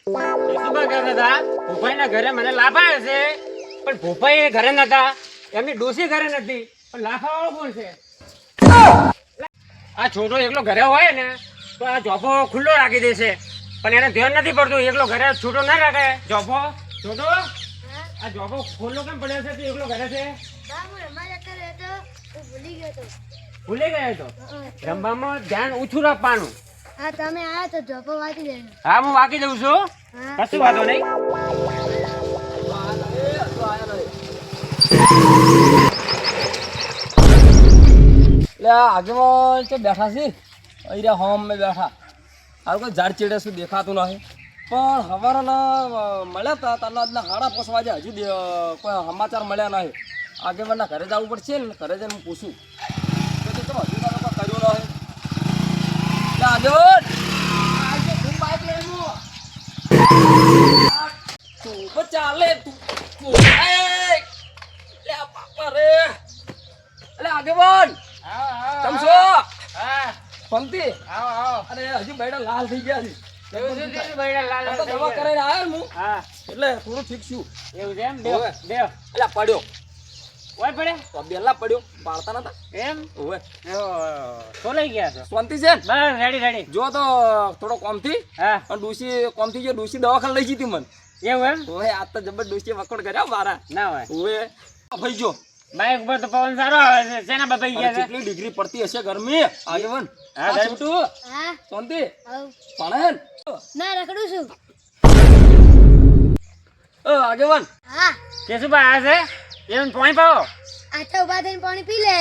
કેશુભા કહેતા હતા ભૂપાઈના ઘરે મને લાફા છે, પણ ભૂપાઈ ઘરે નતા, એમની ડોસી ઘરે નથી, પણ લાફા વાળો કોણ છે? આ છોટો એકલો ઘરે હોય ને તો આ જોફો ખુલ્લો રાખી દેશે, પણ એને ધ્યાન નથી પડતું. એકલો ઘરે છૂટો ના રાખે. જોફો છોટો આ જોફો ખુલ્લો કેમ પડ્યો છે? તું એકલો ઘરે છે? ભૂલી ગયો તો રમવામાં ધ્યાન ઓછું રાખવાનું. હા તમે આયા તો જોપો વાંચી દેજો. હા હું વાગી દઉં છું, કશું વાંધો નહીં. એટલે આગેવાન તો બેઠા છે અહીંયા હોમ મેં બેઠા. હાલ કોઈ ઝાડ ચીડે શું દેખાતું નથી, પણ હવારના મળ્યા હતા તારના હાડા 5 વાગે હજુ કોઈ સમાચાર મળ્યા નહીં. આગેવાનના ઘરે જવું પડશે ને, ઘરે જઈને હું પૂછું તો હજુ તો કર્યું નહીં. એટલે આગેવાન તું ચાલે તું બાપા રે. એટલે આગેવાન કેમ છો? હા પંક્તિ આવો આવો. અરે હજુ બેડા લાલ થઈ ગયા છે. એવું છે તે બૈડા લાલ આ તો થઈ દવા ગયા. કરાઈને આવ્યો ને હું, હા એટલે થોડું ઠીક છું. એવું છે એમ. બેહો ઓવે. બેહો. એટલે પડ્યો ઓય પડે તો બેલા પડ્યો, પાડતા નતા. એમ. ઓવે તો લઈ ગયા છો? શાંતિ છે ને? બસ રેડી રેડી. જો તો થોડો કોમથી હા અને ડૂસી કોમથી જો ડૂસી દવાખાને લઈ જતી મને. એવું એમ. ઓવે આ તો જબર ડૂસી વકોડ કર્યા મારા. ના હોય ઓવે ભાઈ જો બાઈક ઉપર તો પવન સારો આવે છે. શેના બપાઈ ગયા છે? કેટલી ડિગ્રી પડતી હશે ગરમી આગેવાન. હા, આ ગરમી. છોટું હા શાંતિ આવ. ભણે ને? ના રખડું છું. આગેવાન હા કેશુભા આવ્યા છે? એમ પોણી પાવો. આ તો ઉભા થઈને પાણી પી લે.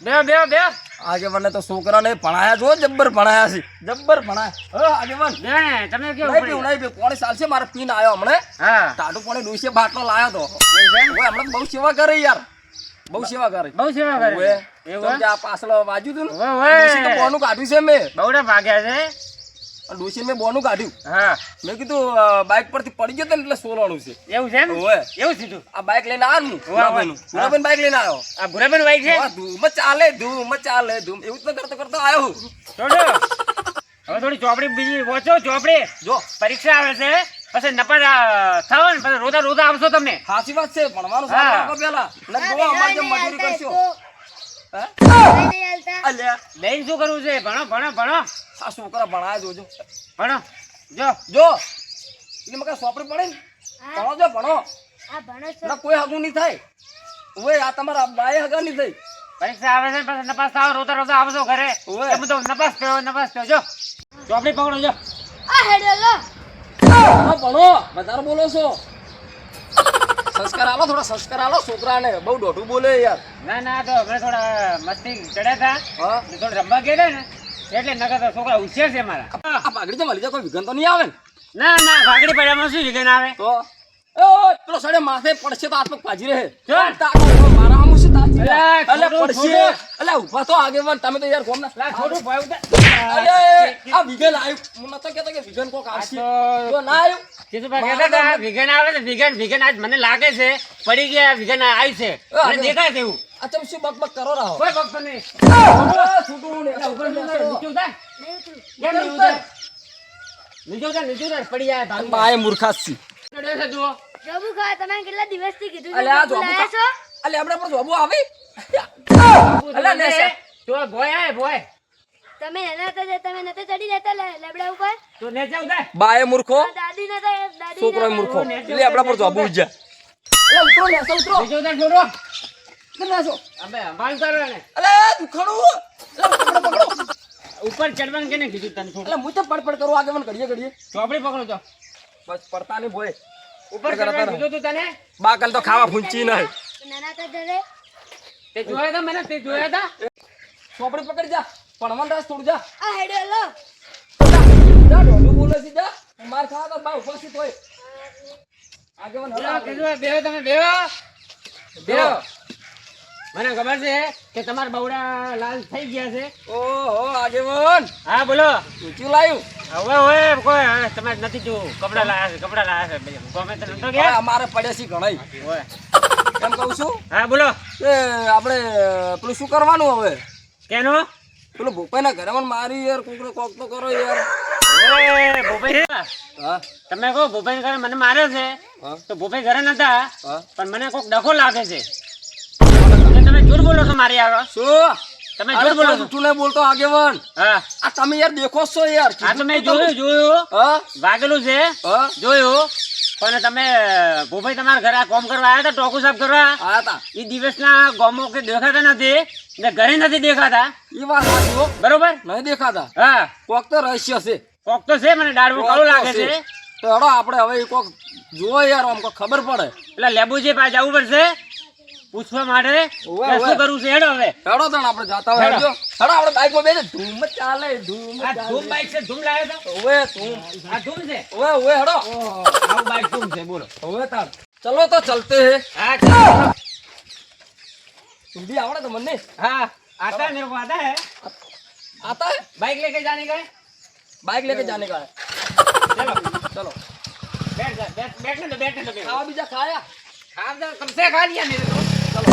બેહો બેહો બેહો. આગેવાને તો છોકરાને ભણાયા જો જબ્બર ભણાયા છે, જબ્બર ભણાયા. આગેવાન બેહો ને તમે કેવું નહીં પડી? પીવું નહીં પીવું, પાણી ચાલશે. મારે પીને આવ્યો હમણે. હા ટાટું પાણી ડૂસે બાટલો લાયો તો. એવું છે એમ? ઓય હમણાં બહુ સેવા કરે યાર, બહુ સેવા કરે. બહુ સેવા કરે ઓય છે. એવું તમ એમ? કે આ પાછળ વાજ્યું તું ને, ઓય, ઓય. ડૂસી તો બોનું કાઢ્યું છે મેં. બહુડા ભાગ્યા છે. ડૂસી મેં બોનું કાઢ્યું. હા મેં કીધું બાઇક પરથી પડી ગયો તો ને એટલે સોલાણું છે. એવું છે એમ. ઓય એવું સીધું. આ બાઇક લઈને આવ્યો ને ઓય, ઓય. ભૂરાભાઈનું બાઇક લઈને આવ્યો. આ ભૂરાબેન બાઈક છે. ધૂમ ચાલે ધૂમ ચાલે ધૂમ એવું જ કરતો કરતો આવ્યો. છોડો હવે થોડી ચોપડી બીજી વાંચો. ચોપડી જો પરીક્ષા આવે છે, પછી નપાસ થાવ ને પછી રોતા રોતા આવશો તમને. સાચી વાત છે, ભણવાનું હા. સારું રાખો પેલા. ને જો અમારે જેમ મજૂરી કરશો. હે? નહીં હાલતા. અલ્યા બેન શું કરવું છે? ભણો ભણો ભણો આ છોકરા ભણાયા જોજો. ભણો. જો જો એટલે મકા સોપડી પડે ને ભણો જો ભણો. આ ભણો છો. ના કોઈ હગું નહીં થાય. ઓય આ તમારા બાએ હગા નહીં થઈ. પરીક્ષા આવે છે ને પછી નપાસ થાવ રોતા રોતા આવશો ઘરે. ઓવે. તમે તો નપાસ થયો નપાસ થયો. જો ચોપડી પકડો. જો આ હેડો લો. ભણો ભણો વધારે બોલો છો. સંસ્કાર આલો, થોડા સંસ્કાર આલો છોકરાને. બહુ દોઢું બોલે યાર. ના ના તો હમણાં થોડા મસ્તી ચડ્યા હતા હા ને થોડું રમવા ગયા ને એટલે નકર તો છોકરા હોશિયાર છે મારા. આ પાઘડી તો મળી જાય, કોઈ વિઘન તો નહીં આવે ને? ના ના ભાગડી પડ્યામાં શું વિઘન આવે? તો પેલો સડે માથે પડશે તો આત્મક પાજી રહે. જો. મારા આમ શું તાજી રહે? અલા, અલા, છોડો, પડશે. છોડો. અલા, ઊભા તો આગેવાન તમે તો યાર ગોમના. લા છોટું ભાઈ ઉતાર. અરે, આ વિઘન આવ્યું. હું નતો કહેતો કે વિઘન કોક આવશે. આ તો- જો ના આવ્યું. કેશુભા કહેતા હતા વિઘન આવે છે. વિઘન આજ મને લાગે છે પડી ગયા. વિઘન આવી છે મને દેખાય છે એવું. આ તમે શું બકબક કરો રહો? કોઈ ભક્ત નહીં. છૂટું ને. અલા, ઉપર નીચે ઉતાર. નહીં ઉતરું. કેમ નહીં ઉતાર? નીચે ઉતાર પડી જાય ભાગ. બાએ મૂર્ખાસી. ચડે છે જુઓ. જોબુ ખા તમે કેટલા દિવસથી કીધું છે અલ્યા, આ જોબુ જોબુ લાયા છો? અલે આપણે પર જોબુ આવી. અલા, લે છે. તો ભોય આય ભોય. તમે નાના હતા ત્યારે તમે નતા ચડી જતા લેબડા ઉપર? તો નીચે ઉતાર. બાએ મૂર્ખો, આ દાદી નતા દાદી છોકરો ના- મૂર્ખો. એટલે આપણા પર જોબુ જ. અલે ઉતરો ને, ઉતરો. નીચે ઉતાર છોડો. કેટલા છો? અબે અંબાલ ઉતારો ને. અલે દુખણું. અલે પકડો. ઉપર ચડવાનું કેને કીધું તને છોડ? એટલે હું તો પડપડ કરું આગેવાન ઘડીએ. ચોપડી પકડો તો. બસ પડતા નહીં ભોય. ઉપર ચડવાનું કીધું તું તને? બાકલ તો ખાવા ફૂંચી નહીં. નાના હતા ત્યારે તે જોયા હતા મને? તે જોયા હતા? ચોપડી પકડી જા. ભણવાનું રાસ થોડું જા. આ હેડો લો. જા ઢોલું બોલે છે જા. માર ખાવા તો બા ઉપસ્થિત હોય. આગેવાન બેહો, હલા. કેશુભા, બેહો તમે બેહો. બેહો. મને ખબર છે કે તમારા બવડા લાલ થઈ ગયા છે. ઓહો આગેવાન હા બોલો. ઊંચું લાયું. હવે હવે કોઈ હવે તમારે નથી જોવું. કપડા લાયા છે કપડા લાયા છે. ગમે તે નતો હા, ગયા? અમારે પડે છે ઘણાય. ઓય. એમ કહું છું હા બોલો. કે આપણે પેલું શું કરવાનું હવે? કેનું? પેલું ભૂપાઈના ઘરે મને મારી યાર કોકને કોક તો કરો યાર. એ ભૂપાઈ હા તમે કહો ભૂપાઈ ઘરે મને માર્યો છે હા તો ભૂપાઈ ઘરે નતા હા પણ મને કોક ડખો લાગે છે એટલે તમે જૂઠ બોલો છો મારી આગળ શું તમે અરે જૂઠ બોલો કોઈ છો જૂઠું નહીં બોલતો આગેવાન હા આ તમે યાર દેખો છો યાર આ તો મેં જોયું હા વાગેલું છે હા જોયું પણ તમે ભૂપાઈ તમારા ઘરે આ કોમ કરવા આવ્યા હતા ટોકુ સાફ કરવા આયા તા એ દિવસના ગોમો કે દેખાતા નથી ને ઘરે નથી દેખાતા એ વાત સાચી હો. બરોબર નહીં દેખાતા હા કોક તો રહસ્ય છે કોક તો છે મને દાડવું કળું લાગે છે તો હેડો આપણે હવે ઈ કોક જુઓ યાર આમ કોક ખબર પડે એટલે લેબુજી પાસે જવું પડશે પૂછવા માટે ઓવે, કે ઓવે. શું કરવું છે હેડો હવે હેડો તણ આપણે જાતા હોય હેડો. હેડો હેડો આપણે બાઈકમાં બેસે ધૂમ જ ચાલે ધૂમ જ આ ચાલે. ધૂમ બાઈક છે ધૂમ લાવ્યો તો ઓવે ધૂમ આ ધૂમ છે ઓવે ઓવે હેડો ઓહો, આવું બાઈક ધૂમ છે બોલો ઓવે તાર ચલો તો ચલતે હે હા ચાલો. हिंदी आवड़े तो मन ने हाँ आता है मेरे को आता है आता है बाइक लेके जाने का है बाइक लेके जाने का है चलो चलो बैठ जा बैठने दो खावा बीजा खाया हाँ तो कब से खा लिया मेरे को चलो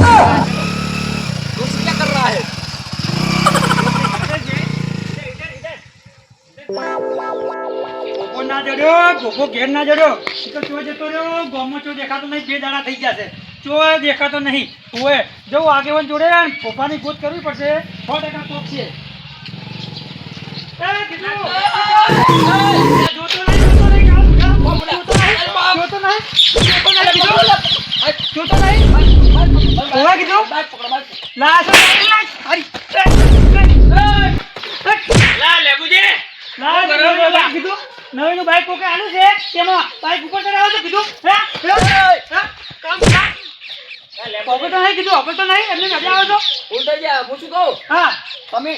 दोस्त क्या कर रहा है ગોગો ના જડ્યો ગોગો ઘેર ના જડ્યો એ તો ચો જતો રહ્યો ગોમો ચો દેખાતો નહીં 2 દાડા થઈ ગયા છે ચો દેખાતો નહીં ઓએ જો આગેવાન જોડે ને પોપાની ગોત કરવી પડશે 100% કોક છે એ કીધું જોતો નહીં કામ જોતો નહીં ઓવા કીધું લાસ ला लेबुजी ના કીધું નવીનું બાઈક કોકે આનું છે તેમાં બાઈક ઉપર ચડાવો તો કીધું કામ હવે તો નહીં કીધું હવે તો નહીં એમને મજા આવે તો उल्टा जा पूछू तो હા તમે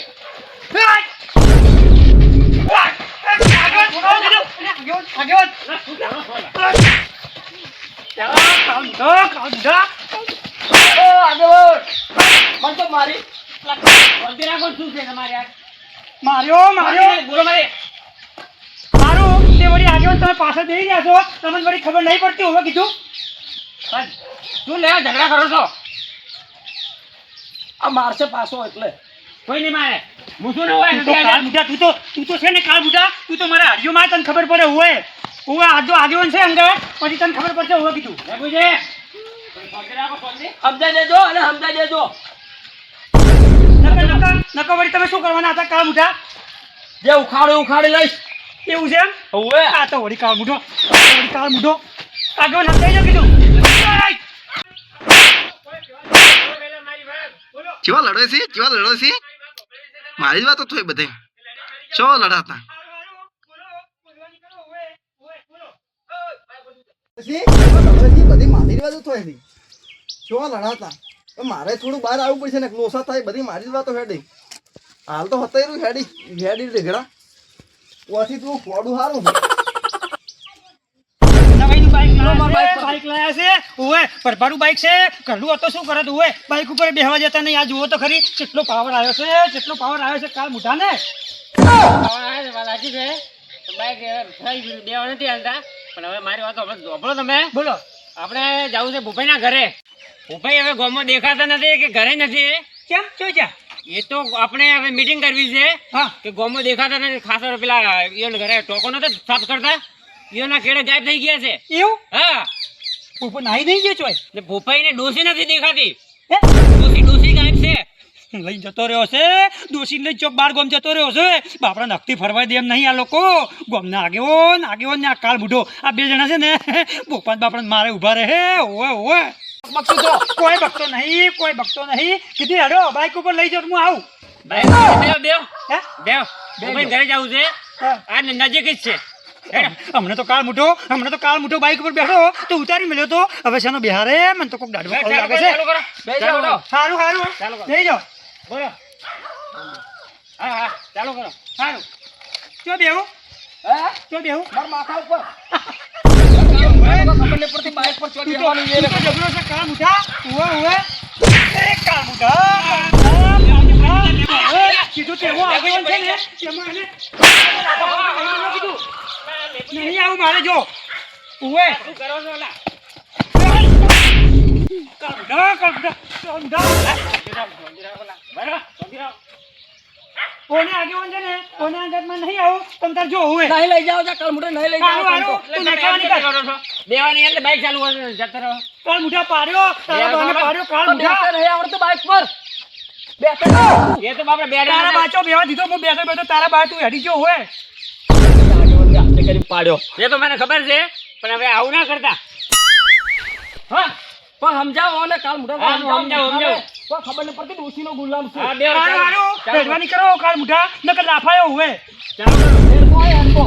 ओ आगे बढ़ मन तो मारी बोलती રાખો શું છે તમારે યાર માર્યો બોલો મારે મારું તે વળી આગળ તમે પાછળ જઈ રહ્યા છો તમને વળી ખબર નહીં પડતી હવે કીધું શું લેવા ઝઘડા કરો છો आ मार से पासो એટલે કોઈ નહીં મારે હું શું ને હોય તું તો કાળ બુઢા તું તો છે ને કાળ બુઢા તું તો મારા હડિયો માં તને ખબર પડે ઓએ આજો આગેવાન છે અંગર પછી તને ખબર પડશે હવે કીધું લેબુજી બોલતી રાખો બોલતી સમજાઈ દેજો અને સમજાઈ દેજો નકર વળી તમે શું કરવાના હતા કાળ બુઢા જે ઉખાડી લઈશ એવું છે એમ ઓવે આ તો વળી કાળ બુઢો આગેવાન સમજાઈ જાવ કીધું ચેવા લડે છે મારી જ વાતો થોય બધે ચો લડાતા બધી મારી જ વાતો થાય છે શું લડાતા તો મારે થોડું બહાર આવવું પડશે ને લોસા થાય બધી મારી જ વાતો હેડી હાલ તો હતાઈ હેડી રેગડા ઓથી તું ફોડું સારું બાઈક લાયા છે ઓએ પરભારું બાઈક છે કરલું હતો શું કરે ઓએ બાઈક ઉપર બેહવા જતા નહીં આ જુઓ તો ખરી કેટલો પાવર આવ્યો છે કાળ મુઠા ને લાગી છે બાઈક દેવા નથી હાલતા પણ હવે મારી વાત સાંભળો તમે બોલો આપણે જવું છે ભૂપાઈના ઘરે ભૂપાઈ હવે ગામમાં દેખાતા નથી કે ઘરે નથી કેમ શું છે એ તો આપણે હવે મીટિંગ કરવી છે હા કે ગામમાં દેખાતા નથી ખાસ પેલા ઈયોને ઘરે ટોકો નતો સાફ કરતા ઈયોના કેડે ગાયબ થઈ ગયા છે એવું હા ઉપર નાહી નહીં ગયો ચોય ને ભૂપાઈને ડોસી નથી દેખાતી હે ડોસી ગાયબ છે લઈ જતો રહ્યો છે દોશી લઈ ચોક બાર ગોમ જતો રહ્યો છે બાપડા નખથી ફરવા દે એમ નહીં આ લોકો ગોમના આગેવાન ને આ કાળ બુઢો આ 2 જણા છે ને બોપાન બાપડા મારે ઊભા રહે ઓએ બક્ષું તો કોઈ બકતો નહીં કીધી હેડો બાઈક ઉપર લઈ જાવ હું આવું દેવ હે ભૂપાઈ ઘરે જવું છે હા. આ નજીક જ છે હમણાં તો કાળ મુઠો બાઈક ઉપર બેઠો તો ઉતારી મળ્યો તો હવે શાનો બિહારે મને તો કોક દાડવો લાગે છે ચાલુ કરો બે ચાલુ કરો જાઓ સારું ચાલો કરો. જઈ જાઓ બોલો હા ચાલુ કરો સારું ચો બેહું હે માર માથા ઉપર ખબર નહીં પડતી બાઈક પર ચોરી આવવાનું તું તો જબરો છે કાળ મુઠા ઓએ એ કાળ મુઠા કીધું તેવો આગેવાન છે ને તેમાં એને કીધું નહીં આવું મારે જો ઓએ શું કરો છો ઓલા કોને આગેવાન છે ને કોને આગળમાં નહીં આવું તમ તાર જો હોય નહીં લઈ જાઓ જા કાલ મોટે નહીં લઈ જાઓ હારું, તમ તો. હારું. તું નખાવાની કર. કરો છો દેવાની એટલે બાઈક ચાલુ કરો જતા રહો કાળ મુઠા પાડ્યો તારા બાને પાડ્યો કાળ તો મુઠા બેસતા નહીં આવડતું બાઇક પર બેસતા નહીં આવડતું. એ તો બાપરે બેડા તારા બાચો બેવા દીધો હું બેઠો બેઠો તારા બા તું હેડી જો હોય આગેવાનને હાથે કરી પાડ્યો એ તો મને ખબર છે પણ હવે આવું ના કરતા હા પણ સમજાવો ને કાલ મોટા હા, સમજાવો. કોઈ ખબર નહીં પડતી ડોશીનો ગુલામ છું હા બે હારું, હારું. ચાલો બેઠવાની કરો કાળ મુઠા નકર લાફાયો હોય ચાલો કરો. હેરકો હોય, હેરકો.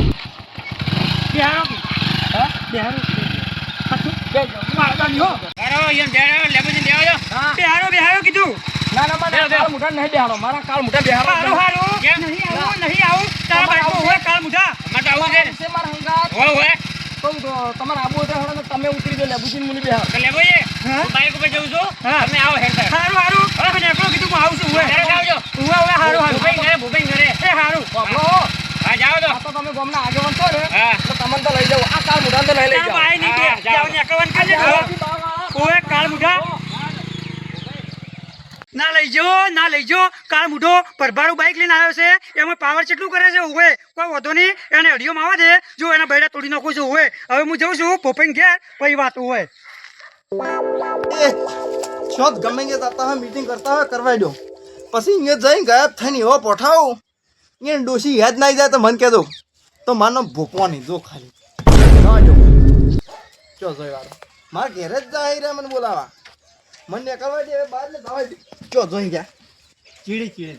બેહારો હા? બેહારો સાચું બેસજો. મારવાની હો કરો એમ બેડા લેબુજી દેવા દો હા. બેહારો કીધું ના ના મારા કાળ મોટા નહીં બેહાડો મારા કાળ મોટા બેહાડો હારું હારું કેમ? નહીં આવું તારા બાઈકો હોય કાળ મુઠા અમારે તો આવું છે છે મારા હંગાત હોય તો તમારે આબુ હોય તો હેડો ને તમે ઉતરી દો લેબુજીને મુની બેહાડો તો લેબુજી હા? હું બાઈક ઉપર જઉં છું હા. તમે આવો હેડતા હારું મને એકલો કીધું હું આવું છું ઘરે આવજો હોય હારું ભૂપેન ઘરે એ હારું બાપડો હો. હા જાઓ તો આ તો તમે ગામના આગેવાન છો ને હા તો તમને તો લઈ જાઓ આ કાળ મોટાને તો લઈ તારા જાઓ બાઈ નહીં હા, બે જાઓ. જાવ ને એકલવાન કાઢજે આવાથી બાવા. ઓય કાળ મુઠા ના લઈ જો કાળ મુઠો પરભારું બાઈક લઈને આવ્યો છે એમાં પાવર કેટલું કરે છે ઓય કોઈ વધો નહીં એને અડિયોમાં આવે છે જો એના બૈડા તોડી નાખું છું ઓય હવે હું જઉં છું પોપઈને ઘેર પછી વાત હોય એ શોધ ગમે તે જતા હોય મીટિંગ કરતા હોય કરવાઈ દો પછી અહીંયા જઈને ગાયબ થઈને એવો પઠાવું અહીંયા ડોશી યાદ ના આવી જાય તો મને કહેજો તો માનો ભૂપવાની જો ખાલી ના જો ચો જોઈ વાળો મારા ઘેરે જ જાય રે મને બોલાવા મને કરવા દે બહાર ને જવા દે ચો જોઈ ગયા ચીડી